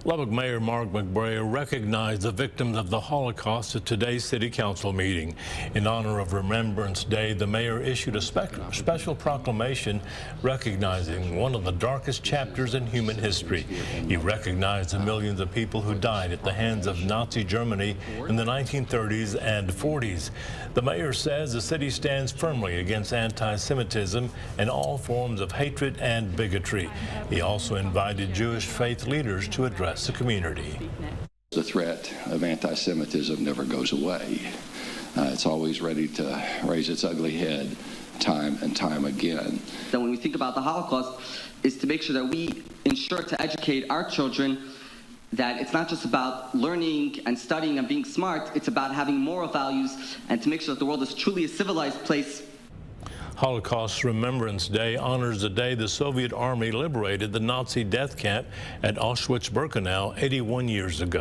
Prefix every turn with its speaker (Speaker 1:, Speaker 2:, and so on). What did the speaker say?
Speaker 1: Lubbock Mayor Mark McBrayer recognized the victims of the Holocaust at today's City Council meeting. In honor of Remembrance Day, the mayor issued a special proclamation recognizing one of the darkest chapters in human history. He recognized the millions of people who died at the hands of Nazi Germany in the 1930s and 40s. The mayor says the city stands firmly against anti-Semitism and all forms of hatred and bigotry. He also invited Jewish faith leaders to address the community.
Speaker 2: The threat of anti-Semitism never goes away. It's always ready to raise its ugly head time and time again.
Speaker 3: When we think about the Holocaust, is to make sure that we ensure to educate our children that it's not just about learning and studying and being smart, it's about having moral values and to make sure that the world is truly a civilized place.
Speaker 1: Holocaust Remembrance Day honors the day the Soviet Army liberated the Nazi death camp at Auschwitz-Birkenau 81 years ago.